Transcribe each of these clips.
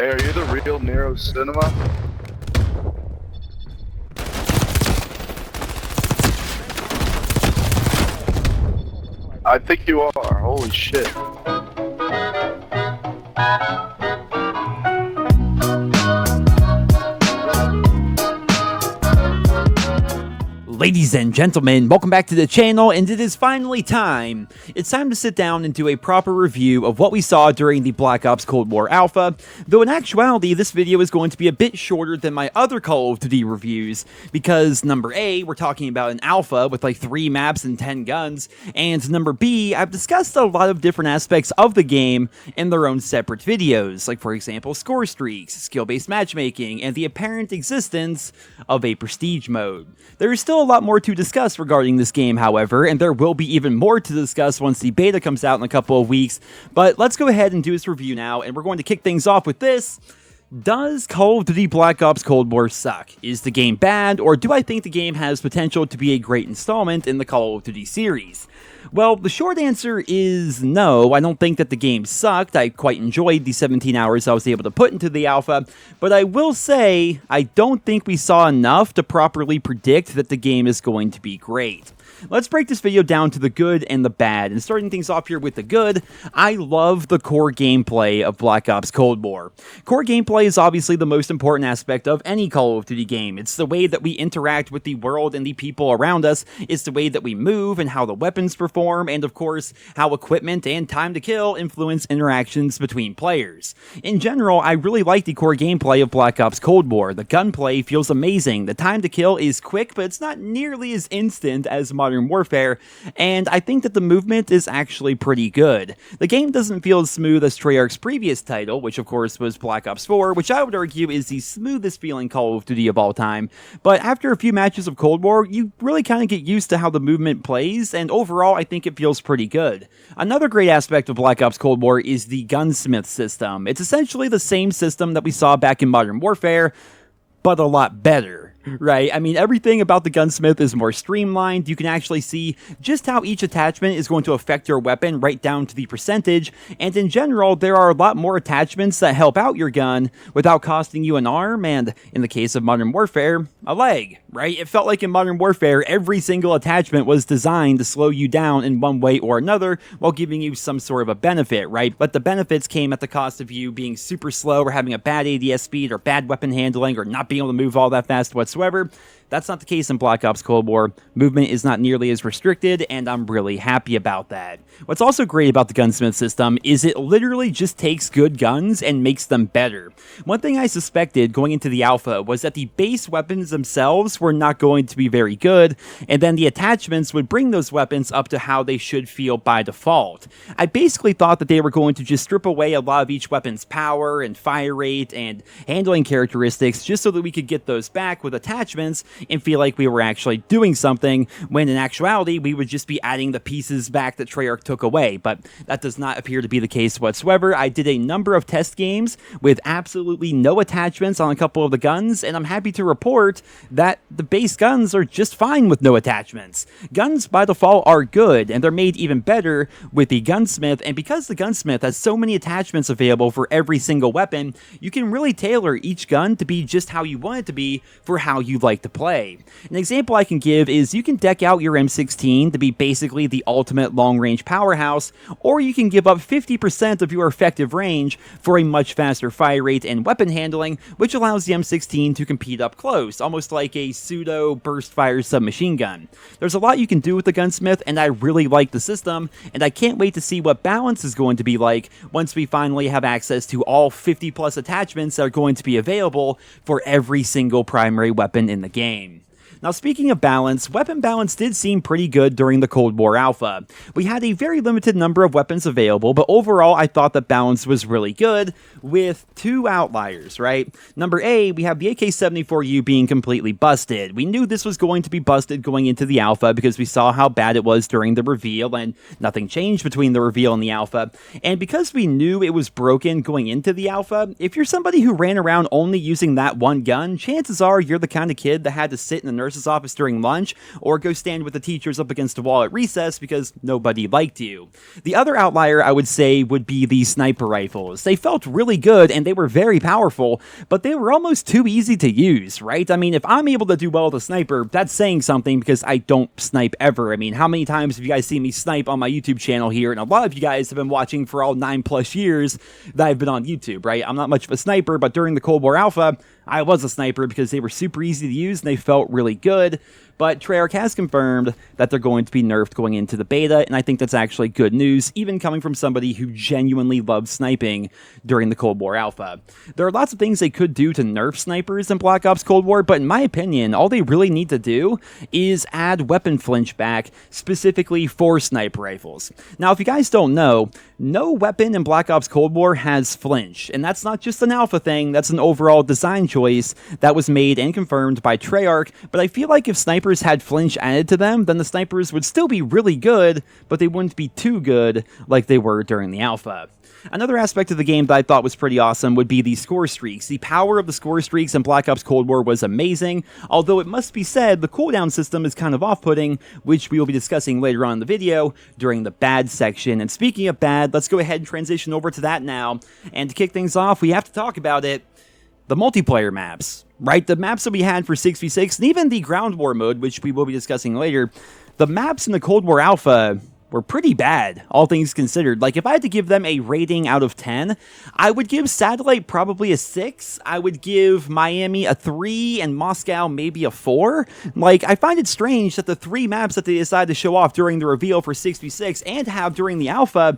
Hey, are you the real NerosCinema? I think you are. Holy shit. Ladies and gentlemen, welcome back to the channel, and it is finally time. It's time to sit down and do a proper review of what we saw during the Black Ops Cold War Alpha, though in actuality, this video is going to be a bit shorter than my other Call of Duty reviews, because number A, we're talking about an alpha with like 3 maps and 10 guns, and number B, I've discussed a lot of different aspects of the game in their own separate videos, like for example, Scorestreaks, skill-based matchmaking, and the apparent existence of a prestige mode. There is still a lot more to discuss regarding this game, however, and there will be even more to discuss once the beta comes out in a couple of weeks, but let's go ahead and do this review now, and we're going to kick things off with this. Does Call of Duty Black Ops Cold War suck? Is the game bad, or do I think the game has potential to be a great installment in the Call of Duty series? Well, the short answer is no. I don't think that the game sucked. I quite enjoyed the 17 hours I was able to put into the alpha, but I will say I don't think we saw enough to properly predict that the game is going to be great. Let's break this video down to the good and the bad, and starting things off here with the good, I love the core gameplay of Black Ops Cold War. Core gameplay is obviously the most important aspect of any Call of Duty game. It's the way that we interact with the world and the people around us, it's the way that we move and how the weapons perform, and of course, how equipment and time to kill influence interactions between players. In general, I really like the core gameplay of Black Ops Cold War. The gunplay feels amazing, the time to kill is quick, but it's not nearly as instant as Modern Warfare, and I think that the movement is actually pretty good. The game doesn't feel as smooth as Treyarch's previous title, which of course was Black Ops 4, which I would argue is the smoothest feeling Call of Duty of all time, but after a few matches of Cold War, you really kind of get used to how the movement plays, and overall I think it feels pretty good. Another great aspect of Black Ops Cold War is the Gunsmith system. It's essentially the same system that we saw back in Modern Warfare, but a lot better. Right? I mean, everything about the Gunsmith is more streamlined. You can actually see just how each attachment is going to affect your weapon right down to the percentage, and in general, there are a lot more attachments that help out your gun without costing you an arm, and in the case of Modern Warfare, a leg, right? It felt like in Modern Warfare, every single attachment was designed to slow you down in one way or another while giving you some sort of a benefit, right? But the benefits came at the cost of you being super slow or having a bad ADS speed or bad weapon handling or not being able to move all that fast whatsoever. That's not the case in Black Ops Cold War. Movement is not nearly as restricted, and I'm really happy about that. What's also great about the Gunsmith system is it literally just takes good guns and makes them better. One thing I suspected going into the alpha was that the base weapons themselves were not going to be very good, and then the attachments would bring those weapons up to how they should feel by default. I basically thought that they were going to just strip away a lot of each weapon's power and fire rate and handling characteristics just so that we could get those back with attachments and feel like we were actually doing something, when in actuality we would just be adding the pieces back that Treyarch took away, but that does not appear to be the case whatsoever. I did a number of test games with absolutely no attachments on a couple of the guns, and I'm happy to report that the base guns are just fine with no attachments. Guns by default are good, and they're made even better with the Gunsmith, and because the Gunsmith has so many attachments available for every single weapon, you can really tailor each gun to be just how you want it to be for how you like to play. An example I can give is you can deck out your M16 to be basically the ultimate long-range powerhouse, or you can give up 50% of your effective range for a much faster fire rate and weapon handling, which allows the M16 to compete up close, almost like a pseudo burst-fire submachine gun. There's a lot you can do with the Gunsmith, and I really like the system, and I can't wait to see what balance is going to be like once we finally have access to all 50+ attachments that are going to be available for every single primary weapon in the game. Now, speaking of balance, weapon balance did seem pretty good during the Cold War Alpha. We had a very limited number of weapons available, but overall I thought the balance was really good, with 2 outliers, right? Number A, we have the AK-74U being completely busted. We knew this was going to be busted going into the Alpha because we saw how bad it was during the reveal, and nothing changed between the reveal and the Alpha. And because we knew it was broken going into the Alpha, if you're somebody who ran around only using that one gun, chances are you're the kind of kid that had to sit in the nurse's office during lunch, or go stand with the teachers up against a wall at recess because nobody liked you. The other outlier I would say would be the sniper rifles. They felt really good and they were very powerful, but they were almost too easy to use, right? I mean, if I'm able to do well with a sniper, that's saying something because I don't snipe ever. I mean, how many times have you guys seen me snipe on my YouTube channel here? And a lot of you guys have been watching for all 9+ years that I've been on YouTube, right? I'm not much of a sniper, but during the Cold War Alpha, I was a sniper because they were super easy to use and they felt really good. But Treyarch has confirmed that they're going to be nerfed going into the beta, and I think that's actually good news, even coming from somebody who genuinely loved sniping during the Cold War Alpha. There are lots of things they could do to nerf snipers in Black Ops Cold War, but in my opinion, all they really need to do is add weapon flinch back specifically for sniper rifles. Now, if you guys don't know, no weapon in Black Ops Cold War has flinch, and that's not just an alpha thing, that's an overall design choice that was made and confirmed by Treyarch, but I feel like if snipers had flinch added to them, then the snipers would still be really good, but they wouldn't be too good like they were during the alpha. Another aspect of the game that I thought was pretty awesome would be the score streaks. The power of the score streaks in Black Ops Cold War was amazing, although it must be said the cooldown system is kind of off-putting, which we will be discussing later on in the video during the bad section. And speaking of bad, let's go ahead and transition over to that now. And to kick things off, we have to talk about it. The multiplayer maps, right? The maps that we had for 6v6 and even the ground war mode, which we will be discussing later, the maps in the Cold War Alpha were pretty bad, all things considered. Like, if I had to give them a rating out of 10, I would give Satellite probably a 6. I would give Miami a 3 and Moscow maybe a 4. Like, I find it strange that the 3 maps that they decided to show off during the reveal for 6v6 and have during the alpha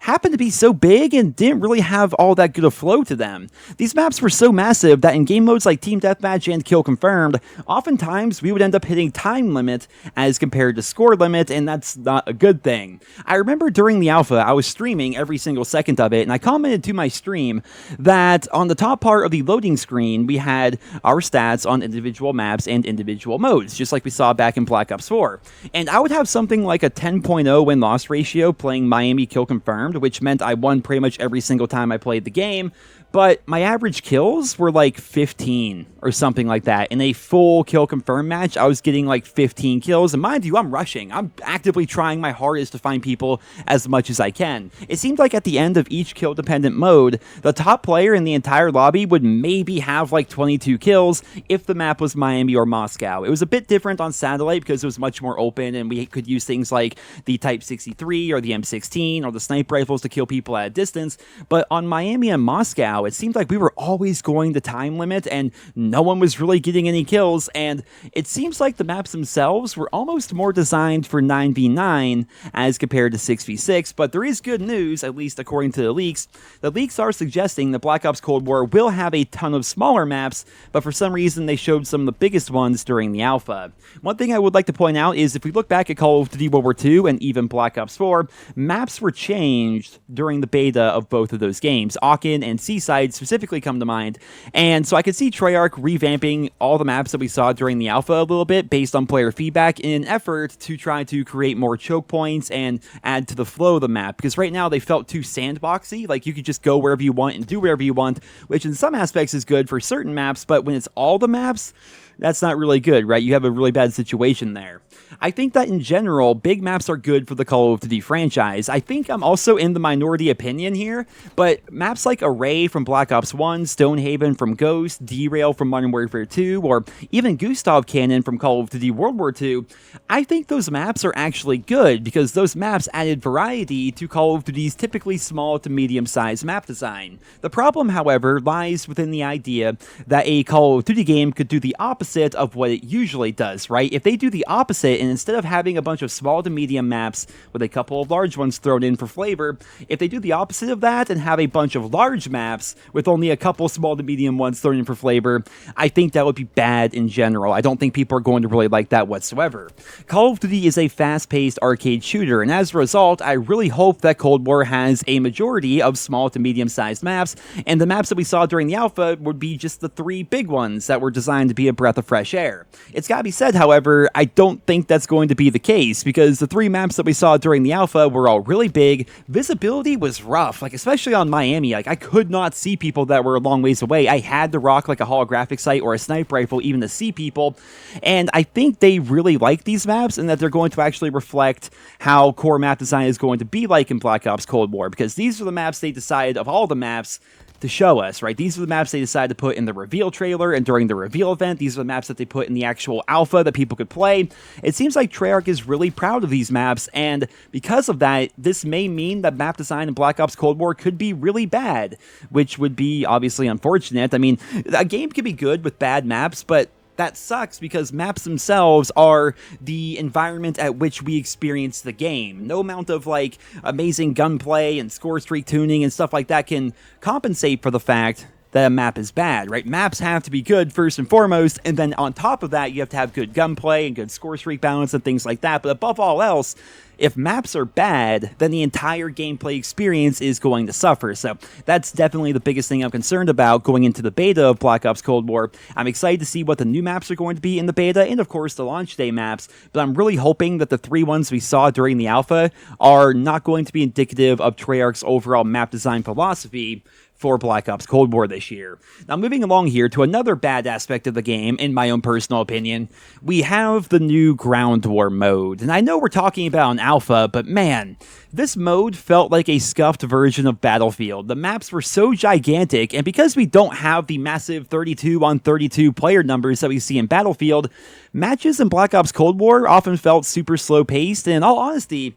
happened to be so big and didn't really have all that good a flow to them. These maps were so massive that in game modes like Team Deathmatch and Kill Confirmed, oftentimes we would end up hitting time limit as compared to score limit, and that's not a good thing. I remember during the alpha, I was streaming every single second of it, and I commented to my stream that on the top part of the loading screen, we had our stats on individual maps and individual modes, just like we saw back in Black Ops 4. And I would have something like a 10.0 win-loss ratio playing Miami Kill Confirmed, which meant I won pretty much every single time I played the game, but my average kills were like 15 or something like that. In a full kill confirm match, I was getting like 15 kills, and mind you, I'm rushing. I'm actively trying my hardest to find people as much as I can. It seemed like at the end of each kill-dependent mode, the top player in the entire lobby would maybe have like 22 kills if the map was Miami or Moscow. It was a bit different on Satellite because it was much more open, and we could use things like the Type 63 or the M16 or the sniper rifles to kill people at a distance, but on Miami and Moscow, it seemed like we were always going to time limit and no one was really getting any kills, and it seems like the maps themselves were almost more designed for 9v9 as compared to 6v6, but there is good news, at least according to the leaks. The leaks are suggesting that Black Ops Cold War will have a ton of smaller maps, but for some reason they showed some of the biggest ones during the alpha. One thing I would like to point out is if we look back at Call of Duty World War II and even Black Ops 4, maps were changed during the beta of both of those games. Aachen and Seaside specifically come to mind, and so I could see Treyarch revamping all the maps that we saw during the alpha a little bit based on player feedback in an effort to try to create more choke points and add to the flow of the map, because right now they felt too sandboxy, like you could just go wherever you want and do whatever you want, which in some aspects is good for certain maps, but when it's all the maps, that's not really good, right? You have a really bad situation there. I think that in general, big maps are good for the Call of Duty franchise. I think I'm also in the minority opinion here, but maps like Array from Black Ops 1, Stonehaven from Ghost, Derail from Modern Warfare 2, or even Gustav Cannon from Call of Duty World War II, I think those maps are actually good because those maps added variety to Call of Duty's typically small to medium-sized map design. The problem, however, lies within the idea that a Call of Duty game could do the opposite of what it usually does, right? If they do the opposite, and instead of having a bunch of small to medium maps with a couple of large ones thrown in for flavor, if they do the opposite of that and have a bunch of large maps with only a couple small to medium ones thrown in for flavor, I think that would be bad in general. I don't think people are going to really like that whatsoever. Call of Duty is a fast-paced arcade shooter, and as a result, I really hope that Cold War has a majority of small to medium-sized maps, and the maps that we saw during the alpha would be just the 3 big ones that were designed to be a breath breath of fresh air. It's gotta be said, however, I don't think that's going to be the case, because the 3 maps that we saw during the alpha were all really big. Visibility was rough, like especially on Miami. Like I could not see people that were a long ways away. I had to rock like a holographic sight or a sniper rifle even to see people, and I think they really like these maps and that they're going to actually reflect how core map design is going to be like in Black Ops Cold War, because these are the maps they decided of all the maps to show us, right? These are the maps they decided to put in the reveal trailer and during the reveal event. These are the maps that they put in the actual alpha that people could play. It seems like Treyarch is really proud of these maps, and because of that, this may mean that map design in Black Ops Cold War could be really bad, which would be obviously unfortunate. I mean, a game can be good with bad maps, but that sucks because maps themselves are the environment at which we experience the game. No amount of like amazing gunplay and score streak tuning and stuff like that can compensate for the fact that a map is bad, right? Maps have to be good first and foremost, and then on top of that, you have to have good gunplay and good score streak balance and things like that. But above all else, if maps are bad, then the entire gameplay experience is going to suffer. So that's definitely the biggest thing I'm concerned about going into the beta of Black Ops Cold War. I'm excited to see what the new maps are going to be in the beta, and of course the launch day maps, but I'm really hoping that the 3 ones we saw during the alpha are not going to be indicative of Treyarch's overall map design philosophy for Black Ops Cold War this year. Now, moving along here to another bad aspect of the game, in my own personal opinion, we have the new Ground War mode. And I know we're talking about an alpha, but man, this mode felt like a scuffed version of Battlefield. The maps were so gigantic, and because we don't have the massive 32-on-32 player numbers that we see in Battlefield, matches in Black Ops Cold War often felt super slow-paced, and in all honesty,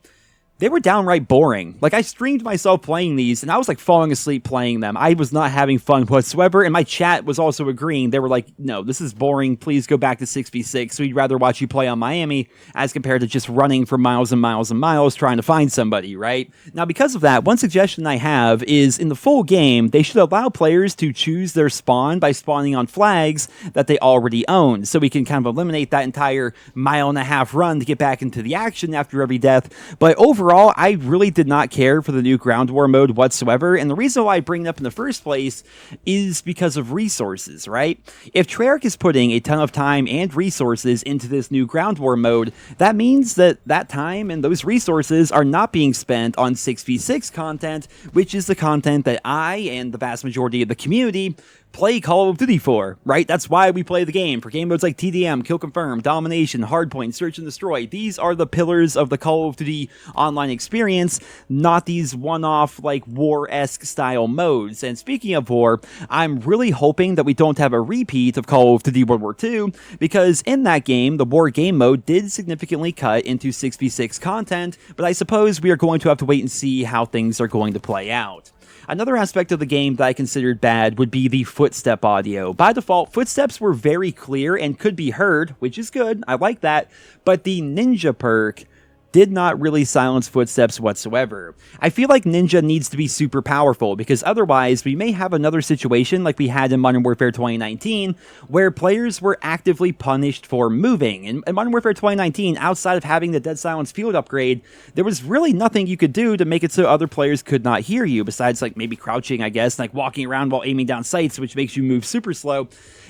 they were downright boring. Like, I streamed myself playing these, and I was, like, falling asleep playing them. I was not having fun whatsoever, and my chat was also agreeing. They were like, no, this is boring. Please go back to 6v6. We'd rather watch you play on Miami as compared to just running for miles and miles and miles trying to find somebody, right? Now, because of that, one suggestion I have is in the full game, they should allow players to choose their spawn by spawning on flags that they already own, so we can kind of eliminate that entire mile-and-a-half run to get back into the action after every death. But overall, I really did not care for the new Ground War mode whatsoever, and the reason why I bring it up in the first place is because of resources, right? If Treyarch is putting a ton of time and resources into this new Ground War mode, that means that that time and those resources are not being spent on 6v6 content, which is the content that I and the vast majority of the community play Call of Duty for, right? That's why we play the game. For game modes like TDM, Kill Confirm, Domination, Hardpoint, Search and Destroy. These are the pillars of the Call of Duty online experience, not these one-off, like, war-esque style modes. And speaking of war, I'm really hoping that we don't have a repeat of Call of Duty World War II, because in that game, the war game mode did significantly cut into 6v6 content, but I suppose we are going to have to wait and see how things are going to play out. Another aspect of the game that I considered bad would be the footstep audio. By default, footsteps were very clear and could be heard, which is good, I like that, but the Ninja perk did not really silence footsteps whatsoever. I feel like Ninja needs to be super powerful, because otherwise we may have another situation like we had in Modern Warfare 2019, where players were actively punished for moving. In Modern Warfare 2019, outside of having the Dead Silence field upgrade, there was really nothing you could do to make it so other players could not hear you, besides like maybe crouching, I guess, like walking around while aiming down sights, which makes you move super slow.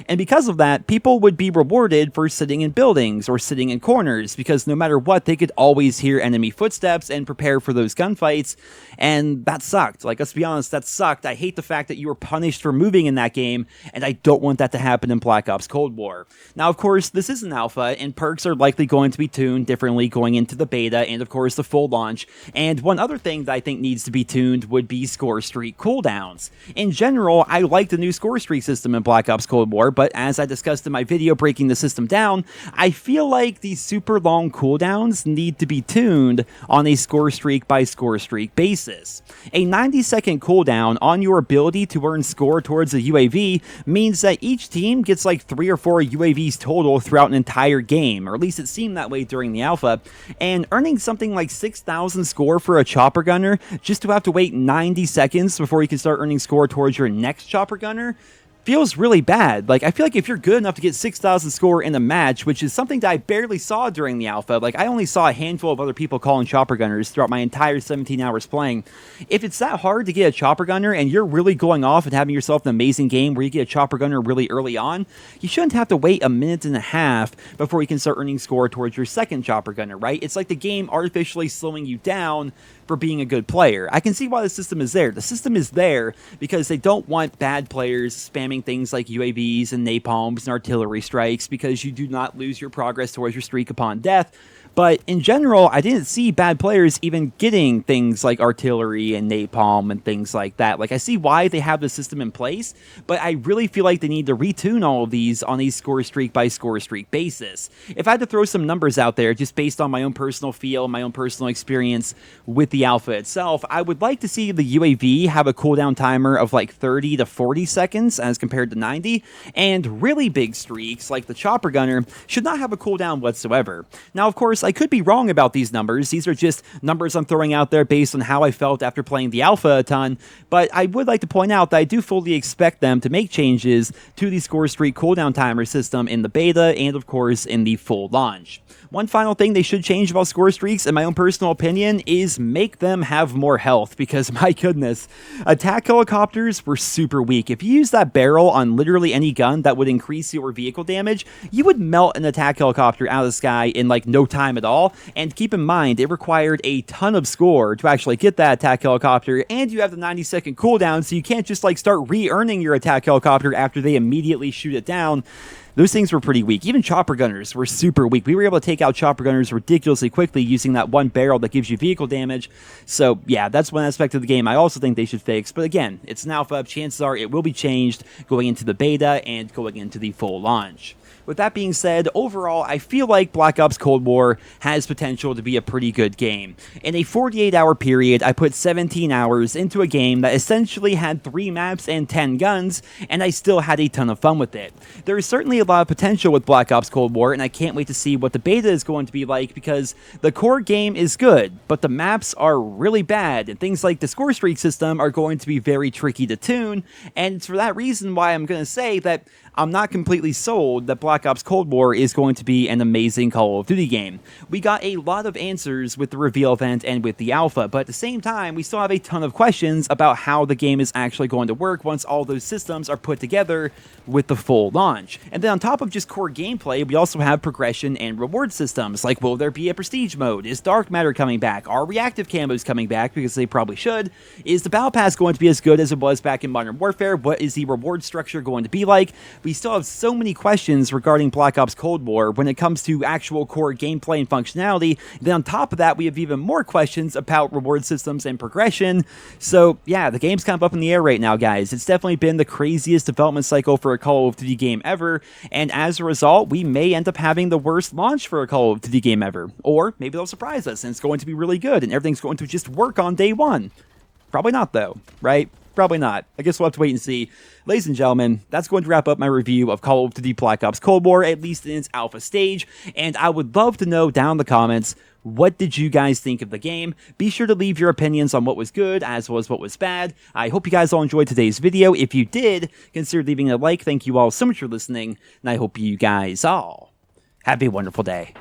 And because of that, people would be rewarded for sitting in buildings or sitting in corners, because no matter what, they could always hear enemy footsteps and prepare for those gunfights, and that sucked. Like, let's be honest, that sucked. I hate the fact that you were punished for moving in that game, and I don't want that to happen in Black Ops Cold War. Now, of course, this is an alpha, and perks are likely going to be tuned differently going into the beta, and of course the full launch. And one other thing that I think needs to be tuned would be score streak cooldowns. In general, I like the new score streak system in Black Ops Cold War, but as I discussed in my video breaking the system down, I feel like these super long cooldowns need to be tuned on a score streak by score streak basis. A 90-second cooldown on your ability to earn score towards a UAV means that each team gets like 3 or 4 UAVs total throughout an entire game, or at least it seemed that way during the alpha, and earning something like 6,000 score for a chopper gunner just to have to wait 90 seconds before you can start earning score towards your next chopper gunner, feels really bad. Like, I feel like if you're good enough to get 6,000 score in a match, which is something that I barely saw during the alpha, like, I only saw a handful of other people calling chopper gunners throughout my entire 17 hours playing. If it's that hard to get a chopper gunner and you're really going off and having yourself an amazing game where you get a chopper gunner really early on, you shouldn't have to wait a minute and a half before you can start earning score towards your second chopper gunner, right? It's like the game artificially slowing you down for being a good player. I can see why the system is there. The system is there because they don't want bad players spamming things like UAVs and napalms and artillery strikes, because you do not lose your progress towards your streak upon death. But in general, I didn't see bad players even getting things like artillery and napalm and things like that. Like, I see why they have the system in place, but I really feel like they need to retune all of these on a score streak by score streak basis. If I had to throw some numbers out there, just based on my own personal feel, my own personal experience with the alpha itself, I would like to see the UAV have a cooldown timer of like 30 to 40 seconds as compared to 90, and really big streaks like the chopper gunner should not have a cooldown whatsoever. Now, of course, I could be wrong about these numbers. These are just numbers I'm throwing out there based on how I felt after playing the alpha a ton, but I would like to point out that I do fully expect them to make changes to the score streak cooldown timer system in the beta and, of course, in the full launch. One final thing they should change about score streaks, in my own personal opinion, is make them have more health, because my goodness, attack helicopters were super weak. If you use that barrel on literally any gun that would increase your vehicle damage, you would melt an attack helicopter out of the sky in like no time at all. And keep in mind, it required a ton of score to actually get that attack helicopter, and you have the 90-second cooldown, so you can't just like start re-earning your attack helicopter after they immediately shoot it down. Those things were pretty weak. Even chopper gunners were super weak. We were able to take out chopper gunners ridiculously quickly using that one barrel that gives you vehicle damage. So yeah, that's one aspect of the game I also think they should fix. But again, it's an alpha. Chances are it will be changed going into the beta and going into the full launch. With that being said, overall, I feel like Black Ops Cold War has potential to be a pretty good game. In a 48-hour period, I put 17 hours into a game that essentially had 3 maps and 10 guns, and I still had a ton of fun with it. There is certainly a lot of potential with Black Ops Cold War, and I can't wait to see what the beta is going to be like, because the core game is good, but the maps are really bad, and things like the score streak system are going to be very tricky to tune, and it's for that reason why I'm going to say that I'm not completely sold that Black Ops Cold War is going to be an amazing Call of Duty game. We got a lot of answers with the reveal event and with the alpha, but at the same time, we still have a ton of questions about how the game is actually going to work once all those systems are put together with the full launch. And then on top of just core gameplay, we also have progression and reward systems, like will there be a prestige mode? Is dark matter coming back? Are reactive camos coming back? Because they probably should. Is the battle pass going to be as good as it was back in Modern Warfare? What is the reward structure going to be like? We still have so many questions regarding Black Ops Cold War when it comes to actual core gameplay and functionality. Then on top of that, we have even more questions about reward systems and progression. So yeah, the game's kind of up in the air right now, guys. It's definitely been the craziest development cycle for a Call of Duty game ever, and as a result, we may end up having the worst launch for a Call of Duty game ever. Or maybe they'll surprise us and it's going to be really good and everything's going to just work on day one. Probably not though, right? Probably not. I guess we'll have to wait and see. Ladies and gentlemen, that's going to wrap up my review of Call of Duty Black Ops Cold War, at least in its alpha stage, and I would love to know down in the comments, what did you guys think of the game? Be sure to leave your opinions on what was good as well as what was bad. I hope you guys all enjoyed today's video. If you did, consider leaving a like. Thank you all so much for listening, and I hope you guys all have a wonderful day.